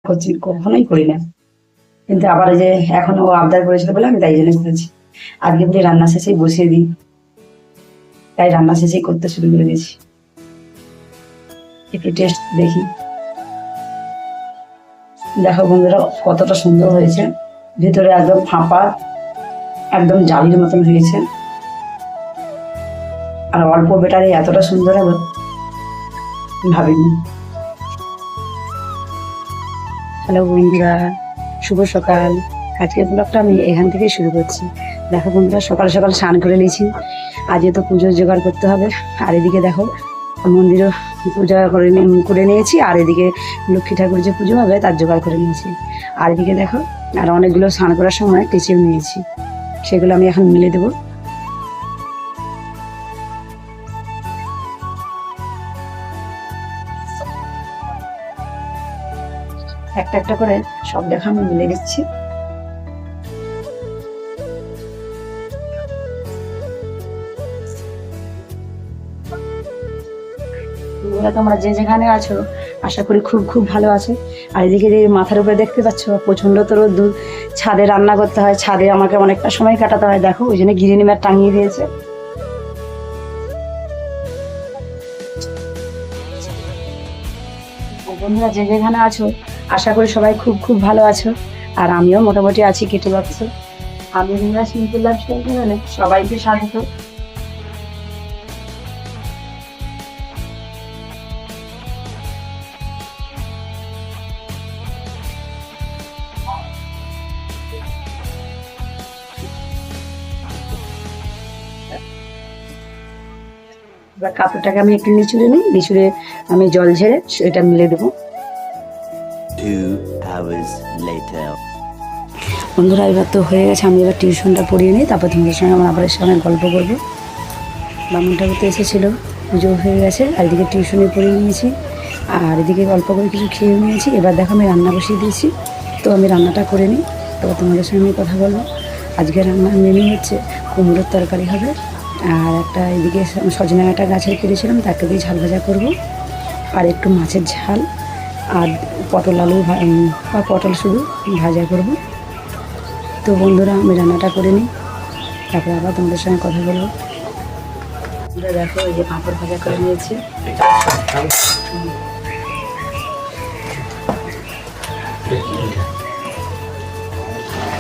করছি, কখনোই করি না। কিন্তু আবার এই যে এখন ও আবদার করেছিল বলে আমি তাই জন্য করেছি। আজকে বলি রান্না শেষেই বসিয়ে দিই, তাই রান্না শেষেই করতে শুরু করে দিয়েছি। একটু টেস্ট দেখি। দেখো বন্ধুরা কতটা সুন্দর হয়েছে, ভিতরে একদম ফাঁপা, একদম জালির মতন হয়েছে। আর অল্প বেটারে এতটা সুন্দর হবে ভাবিনি। হ্যালো বন্ধুরা, শুভ সকাল। আজকের ব্লগটা আমি এখান থেকে শুরু করছি। দেখো বন্ধুরা, সকাল সকাল স্নান করে নিয়েছি, আজকে তো পুজোর জোগাড় করতে হবে। আর এদিকে দেখো মন্দিরও পূজা করে নিয়েছি, আর এদিকে লক্ষ্মী ঠাকুর যে পুজো হবে তার জোগাড় করে নিয়েছি। আর এদিকে দেখো আর অনেকগুলো স্নান করার সময় কেচেও নিয়েছি, সেগুলো আমি এখন মিলে দেবো। একটা একটা করে সব দেখা আমি মিলে দিচ্ছি। তোমরা যে যেখানে আছো আশা করি খুব খুব ভালো আছো। আর এদিকে যে মাথার উপরে দেখতে পাচ্ছ প্রচন্ড তো রোদ্দুর, ছাদে রান্না করতে হয়, ছাদে আমাকে অনেকটা সময় কাটাতে হয়। দেখো ওই জন্য গ্রিন ম্যাট টাঙিয়ে দিয়েছে। বন্ধুরা যে যেখানে আছো আশা করি সবাই খুব খুব ভালো আছো, আর আমিও মোটামুটি আছি, কেটে যাচ্ছে। আমি সিম্পল লাইফস্টাইল চ্যানেলে সবাইকে স্বাগত। এবার কাপড়টাকে আমি একটু নিচুড়ে নিই, নিচুড়ে আমি জল ঝেড়ে সেটা মিলে দেবো। 2 hours later. বন্ধুরা এবার তো হয়ে গেছে, আমি এবার টিউশনটা পড়িয়ে নিই, তারপর তোমাদের সঙ্গে আমার আবার সঙ্গে গল্প করবো। বামুন ঠাকুর তো এসেছিলো, পুজো হয়ে গেছে, আর এদিকে টিউশনে পড়িয়ে নিয়েছি, আর এদিকে গল্প করে কিছু খেয়ে নিয়েছি। এবার দেখো আমি রান্না বসিয়ে দিয়েছি, তো আমি রান্নাটা করে নিই, তারপর তোমাদের সঙ্গে আমি কথা বলবো। আজকে রান্নার মেনু হচ্ছে কুমড়োর তরকারি হবে, আর একটা এদিকে সজনে ডাঁটা গাছের কেটেছিলাম তাকে দিয়ে ঝাল ভাজা করব, আর একটু মাছের ঝাল, আর পটল আলু বা পটল শুধু ভাজা করব। তো বন্ধুরা আমি রান্নাটা করে নিই, তারপরে আবার তোমাদের সঙ্গে কথা বলবো। দেখো এই যে পাঁপড় ভাজা করে নিয়েছি,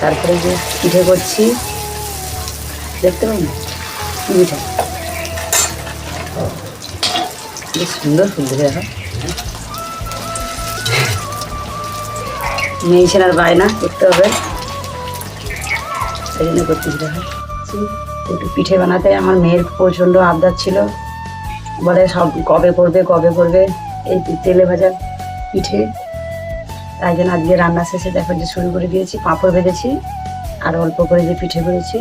তারপরে যে পিঠে করছি দেখতে পাই না, পিঠে বেশ সুন্দর ফুলছে। দেখো মেয়ে ছেলের বায়না করতে হবে, সেই জন্য করতেছি। দেখো একটু পিঠে বানাতে আমার মেয়ের প্রচণ্ড আবদার ছিল, বলে সব কবে করবে কবে করবে এই তেলে ভাজা পিঠে। তাই জন্য আজকে রান্না শেষে দেখো যে শুরু করে দিয়েছি, পাঁপড় ভেজেছি আর অল্প করে যে পিঠে করেছি।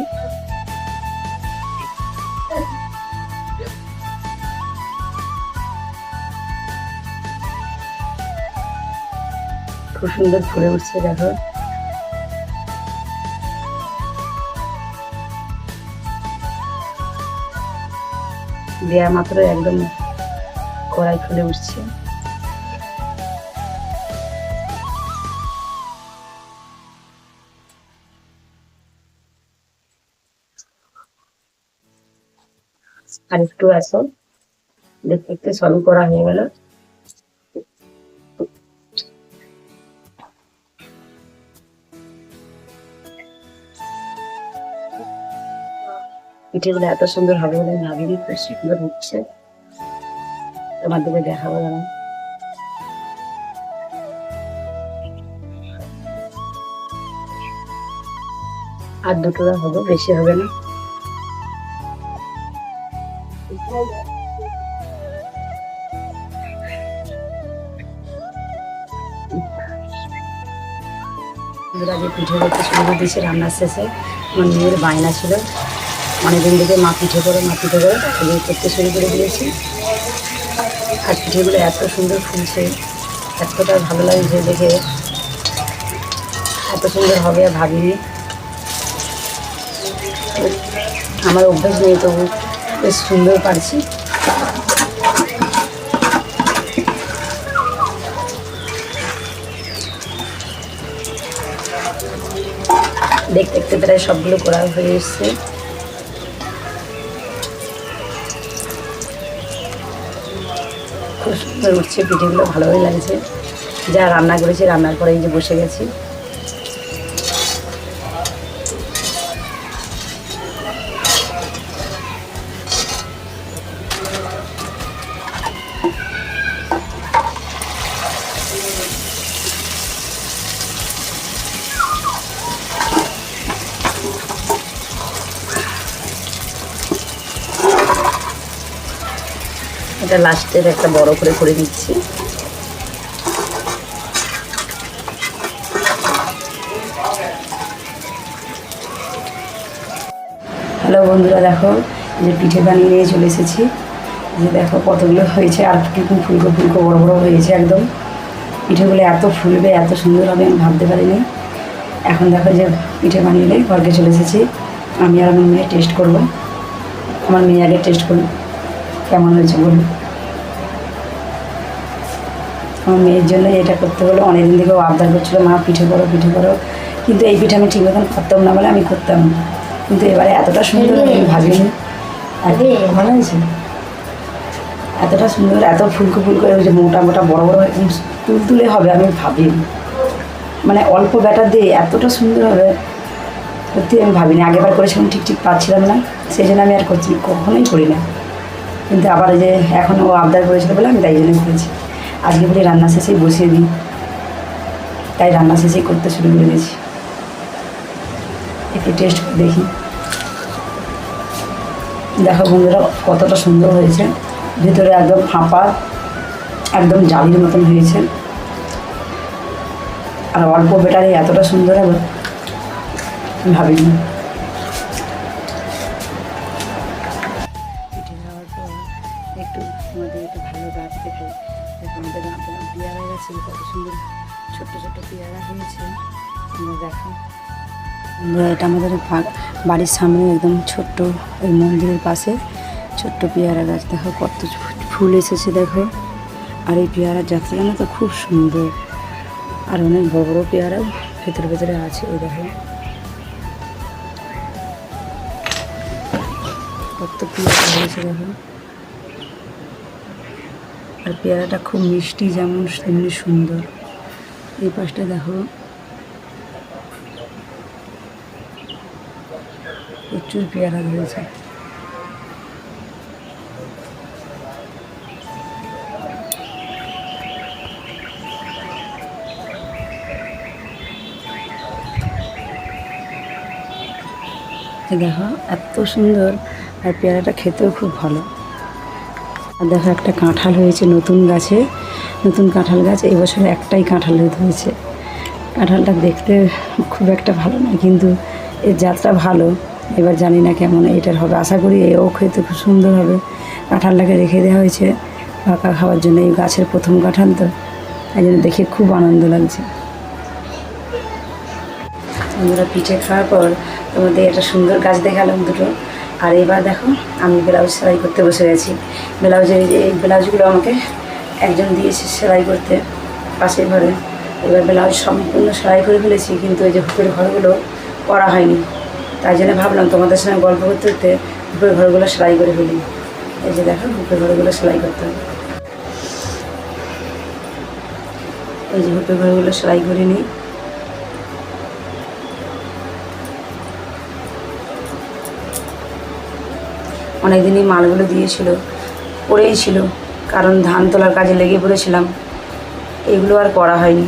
খুব সুন্দর ফুলে উঠছে দেখো। দেয়া মাত্র একদম কড়াই ফুলে উঠছে। আর একটু আসো, দেখতে দেখতে সবই করা হয়ে গেল। পিঠেগুলো এত সুন্দর হবে বলে ভাবিনি, খুব সুন্দর হচ্ছে, তোমার দিকে দেখাবো না। আর দুটো হবে, বেশি হবে না। যে পিঠে করতে শুরু করে দিয়েছি রান্নার শেষে, আমার মেয়ের বায়না ছিল অনেকদিন থেকে মা পিঠে করে এগুলো করতে শুরু করে দিয়েছি। আর পিঠেগুলো এত সুন্দর ফুলছে, এতটা ভালো লাগছে দেখে, এত সুন্দর হবে ভাবিনি। আমার অভ্যাস নেই, তবু বেশ সুন্দর পারছি। দেখতে দেখতে প্রায় সবগুলো করা হয়ে এসছে। খুব সুন্দর উঠছে পিঠেগুলো, ভালোই লাগছে। যা রান্না করেছি, রান্নার পরে এই যে বসে গেছি। এটা লাস্টের একটা বড় করে নিচ্ছি। হ্যালো বন্ধুরা, দেখো যে পিঠে বানিয়ে নিয়ে চলে এসেছি। যে দেখো কতগুলো হয়েছে, আর কিন্তু ফুলকো ফুলকো বড় বড় হয়েছে একদম। পিঠেগুলো এত ফুলবে, এত সুন্দর হবে আমি ভাবতে পারিনি। এখন দেখো যে পিঠে বানিয়ে নিয়ে ঘরকে চলে এসেছি। আমি আর আমার মেয়ে টেস্ট করব। আমার মেয়ে আগে টেস্ট করব কেমন হয়েছে বলুন। আমার মেয়ের জন্য এটা করতে হলো, অনেকদিন থেকে ও আবদার করছিলো, মা পিঠে করো পিঠে করো। কিন্তু এই পিঠে আমি ঠিক মতন করতাম না বলে আমি করতাম না। কিন্তু এবারে এতটা সুন্দর আমি ভাবিনি। ভালো হয়েছে, এতটা সুন্দর, এত ফুলকো ফুলকো, ওই যে মোটা মোটা বড় বড় একদম তুলতুলে হবে আমি ভাবিনি। মানে অল্প ব্যাটার দিয়ে এতটা সুন্দর হবে সত্যি আমি ভাবিনি। আগেবার করেছিলাম ঠিক ঠিক পাচ্ছিলাম না, সেই জন্য আমি আর করছি, কখনোই করি না। কিন্তু আবার যে এখন ও আবদার করেছিল বলে আমি তাই জন্য করেছি। আজকে বলি রান্না শেষেই বসিয়ে দিই, তাই রান্না শেষেই করতে শুরু করে দিয়েছি। একটু টেস্ট করে দেখি। দেখো বন্ধুরা কতটা সুন্দর হয়েছে, ভিতরে একদম ফাঁপা, একদম জালির মতন হয়েছে। আর অল্প বেটারে এতটা সুন্দর হবে ভাবিনি। পিঠে খাওয়ার পর একটু আমাদের একটা ভালো গাছ দেখে আমাদের পেয়ারা গাছে কত সুন্দর ছোট্ট ছোট্ট পেয়ারা হয়েছে। দেখো এটা আমাদের বাড়ির সামনে একদম ছোট্ট ওই মন্দিরের পাশে ছোট্ট পেয়ারা গাছ। দেখো কত ফুল এসেছে দেখো। আর এই পেয়ারার যাত্রা না তো খুব সুন্দর, আর অনেক বড় বড় পেয়ারা ভেতরে ভেতরে আছে। ওই দেখো কত পেয়ারা হয়েছে দেখো। আর পেয়ারাটা খুব মিষ্টি, যেমন তেমনি সুন্দর। এই পাশটা দেখো প্রচুর পেয়ারা ধরেছে। দেখো এত সুন্দর, আর পেয়ারাটা খেতেও খুব ভালো। আর দেখো একটা কাঁঠাল হয়েছে নতুন গাছে, নতুন কাঁঠাল গাছ। এই বছর একটাই কাঁঠাল হয়েছে। কাঁঠালটা দেখতে খুব একটা ভালো না, কিন্তু এর জাতটা ভালো। এবার জানি না কেমন এটার হবে, আশা করি এও খেতে খুব সুন্দর হবে। কাঁঠালটাকে রেখে দেওয়া হয়েছে পাকা খাওয়ার জন্য। এই গাছের প্রথম কাঁঠাল তো, তাই জন্য দেখে খুব আনন্দ লাগছে। আমরা পিঠে খাওয়ার পর তোমাদের একটা সুন্দর গাছ দেখালাম দুটো। আর এবার দেখো আমি ব্লাউজ সেলাই করতে বসে গেছি। ব্লাউজের এই ব্লাউজগুলো আমাকে একজন দিয়েছে সেলাই করতে পাশের ঘরে। এবার ব্লাউজ সম্পূর্ণ সেলাই করে ফেলেছি, কিন্তু এই যে হুকের ঘরগুলো করা হয়নি। তাই জন্য ভাবলাম তোমাদের সঙ্গে গল্প করতে করতে হুকের ঘরগুলো সেলাই করে ফেলি। এই যে দেখো হুকের ঘরগুলো সেলাই করতে হবে। এই যে হুকের ঘরগুলো সেলাই করে নিই। অনেক দিনই মালগুলো দিয়েছিল, পড়েই ছিল, কারণ ধান তোলার কাজে লেগে পড়েছিলাম। এগুলো আর করা হয়নি,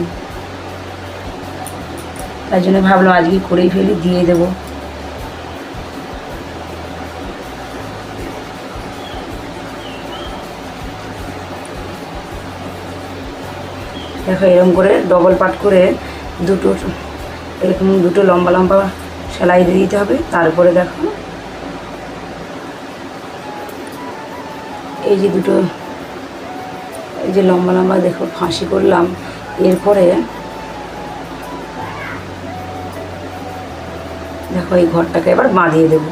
তাই জন্য ভাবলাম আজকে করেই ফেলি, দিয়ে দেবো। দেখো এরকম করে ডবল পাট করে এরকম দুটো লম্বা লম্বা সেলাই দিয়ে দিতে হবে। তারপরে দেখো এই যে দুটো এই যে লম্বা লম্বা দেখো ফাঁসি করলাম। এরপরে দেখো এই ঘরটাকে এবার বাঁধিয়ে দেব।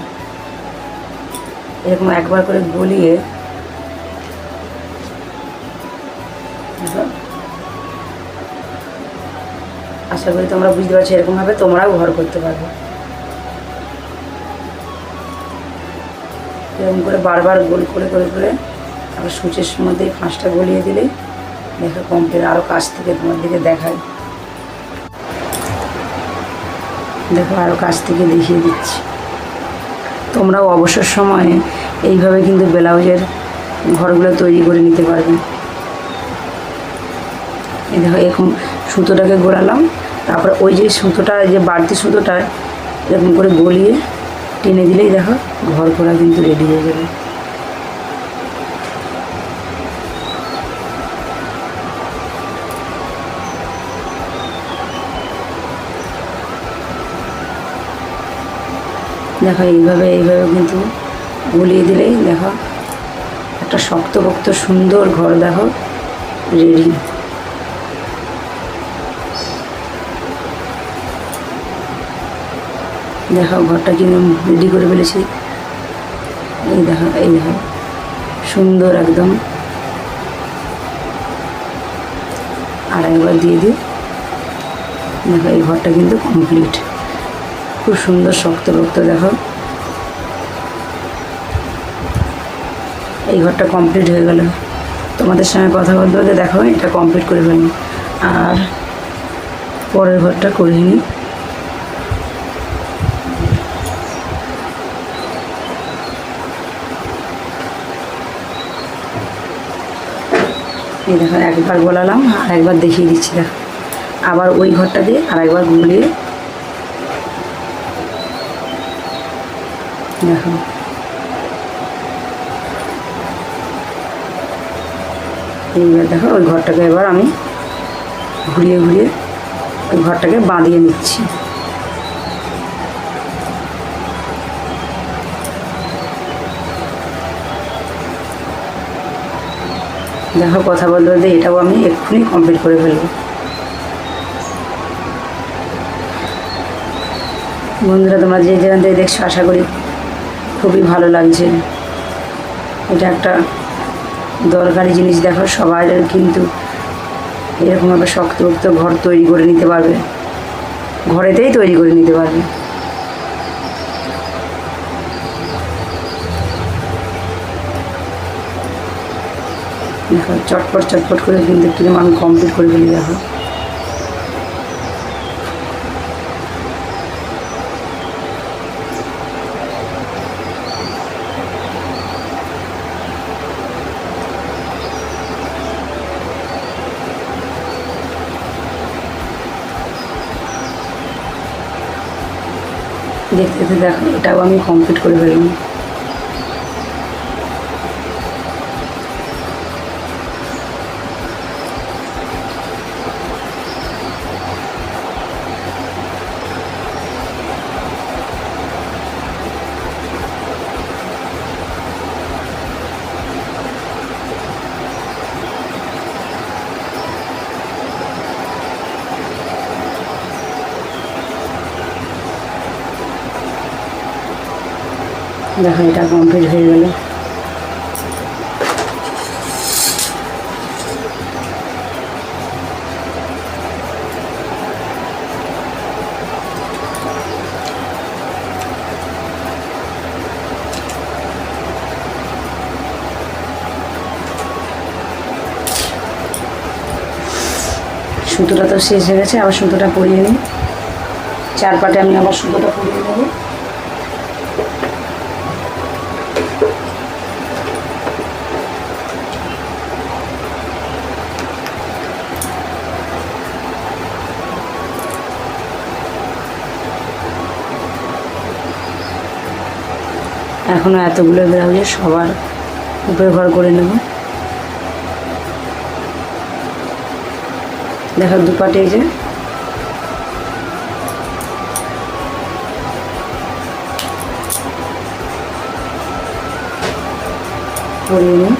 এরকম একবার করে গলিয়ে দেখো, আশা করি তোমরা বুঝতে পারছো। এরকমভাবে তোমরাও ঘর করতে পারবে। এরকম করে বারবার গোল করে করে করে আবার সূচের মধ্যে ফাঁসটা গলিয়ে দিলেই দেখো কমপ্লিট। আরও কাছ থেকে তোমার দিকে দেখায়, দেখো আরও কাছ থেকে দেখিয়ে দিচ্ছি। তোমরাও অবসর সময়ে এইভাবে কিন্তু ব্লাউজের ঘরগুলো তৈরি করে নিতে পারবে। এই দেখো এরকম সুতোটাকে গোড়ালাম, তারপরে ওই যে সুতোটা, যে বাড়তি সুতোটা এরকম করে গলিয়ে টেনে দিলেই দেখো ঘর করা কিন্তু রেডি হয়ে যাবে। দেখো এইভাবে কিন্তু গলিয়ে দিলেই দেখো একটা শক্তপোক্ত সুন্দর ঘর দেখো রেডি। দেখো ঘরটা কিরকম রেডি করে ফেলেছি। এই দেখো সুন্দর একদম। আর একবার দিয়ে দিই, দেখো এই ঘরটা কিন্তু কমপ্লিট, খুব সুন্দর শক্তপোক্ত। দেখো এই ঘরটা কমপ্লিট হয়ে গেল। তোমাদের সঙ্গে কথা বলতে বলতে দেখো এটা কমপ্লিট করে ফেলি। আর পরের ঘরটা করে নিই। এই দেখো একবার গোলালাম আর একবার দেখিয়ে দিচ্ছি। দেখো আবার ওই ঘরটা দিয়ে আর একবার গুলিয়ে দেখো এইবার দেখো ওই ঘরটাকে এবার আমি ঘুরিয়ে ওই ঘরটাকে বাঁধিয়ে নিচ্ছি। দেখো কথা বলতে বলতে এটাও আমি এক্ষুনি কমপ্লিট করে ফেলবো। বন্ধুরা তোমরা যে যেখান থেকে দেখছো আশা করি খুবই ভালো লাগছে। এটা একটা দরকারি জিনিস। দেখো সবাই কিন্তু এরকমভাবে শক্তপোক্ত ঘর তৈরি করে নিতে পারবে, ঘরেতেই তৈরি করে নিতে পারবে। দেখো চটপট করে কিন্তু কিরকম আমি কমপ্লিট করে ফেলি। দেখো দেখতে দেখো এটাও আমি কমপ্লিট করে ফেললাম। দেখো এটা কমপ্লিট হয়ে গেল। সুতোটা তো শেষ হয়ে গেছে, আবার সুতোটা পরিয়ে নিই। চার পাটে আমি আবার সুতোটা পরিয়ে নেব। এখনও এতগুলো ব্লাউজে সবার উপরে ঘর করে নেব। দেখো দুপাটে এই যে পরিয়ে নিই।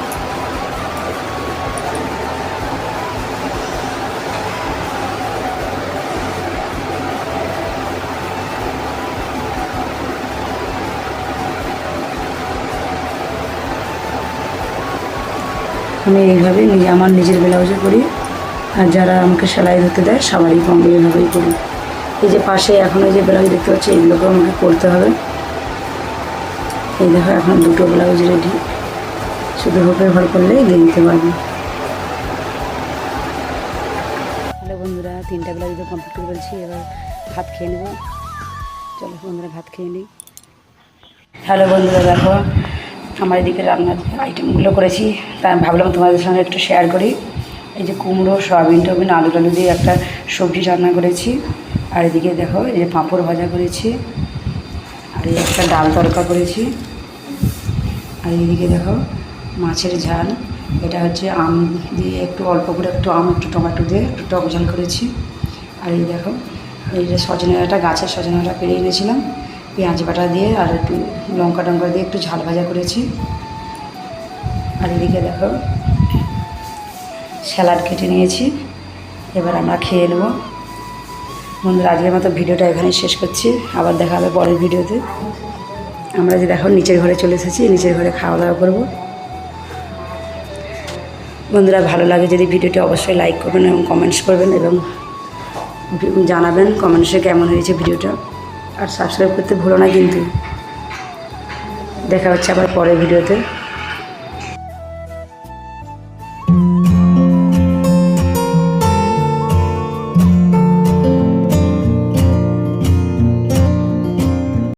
আমি এইভাবে আমার নিজের ব্লাউজে করি, আর যারা আমাকে সেলাই ধরতে দেয় সবারই কম এইভাবেই করি। এই যে পাশে এখনও যে ব্লাউজ দেখতে পাচ্ছি এগুলোকেও আমাকে করতে হবে। এই দেখো এখন দুটো ব্লাউজ রেডি, শুধু হুকের ঘর করলেই দিয়ে দিতে পারবো। হ্যালো বন্ধুরা, 3টা ব্লাউজ তো কমপ্লিট করে বলছি, এবার ভাত খেয়ে নেবো। চলো বন্ধুরা ভাত খেয়ে নিই। হ্যালো বন্ধুরা, দেখো আমার এদিকে রান্নার আইটেমগুলো করেছি, তাই ভাবলাম তোমাদের সঙ্গে একটু শেয়ার করি। এই যে কুমড়ো, সয়াবিন টবিন, আলু টালু দিয়ে একটা সবজি রান্না করেছি। আর এদিকে দেখো এই যে পাঁপড় ভাজা করেছি, আর এই একটা ডাল তড়কা করেছি। আর এইদিকে দেখো মাছের ঝাল, এটা হচ্ছে আম দিয়ে একটু অল্প করে একটু আম একটু টমেটো দিয়ে একটু টক ঝাল করেছি। আর এই দেখো এই যে সজনে ডাঁটা, গাছের সজনে ডাঁটা পেরে এনেছিলাম, পেঁয়াজ বাটা দিয়ে আর একটু লঙ্কা টঙ্কা দিয়ে একটু ঝাল ভাজা করেছি। আর এদিকে দেখো স্যালাড কেটে নিয়েছি, এবার আমরা খেয়ে নেবো। বন্ধুরা আজকের মতো ভিডিওটা এখানেই শেষ করছি, আবার দেখা হবে পরের ভিডিওতে। আমরা যে দেখো নিচের ঘরে চলে এসেছি, নিচের ঘরে খাওয়া দাওয়া করবো। বন্ধুরা ভালো লাগে যদি ভিডিওটি অবশ্যই লাইক করবেন এবং কমেন্টস করবেন এবং জানাবেন কমেন্টসে কেমন হয়েছে ভিডিওটা। আর সাবস্ক্রাইব করতে ভুলো না কিন্তু। দেখা হচ্ছে আবার পরের ভিডিওতে।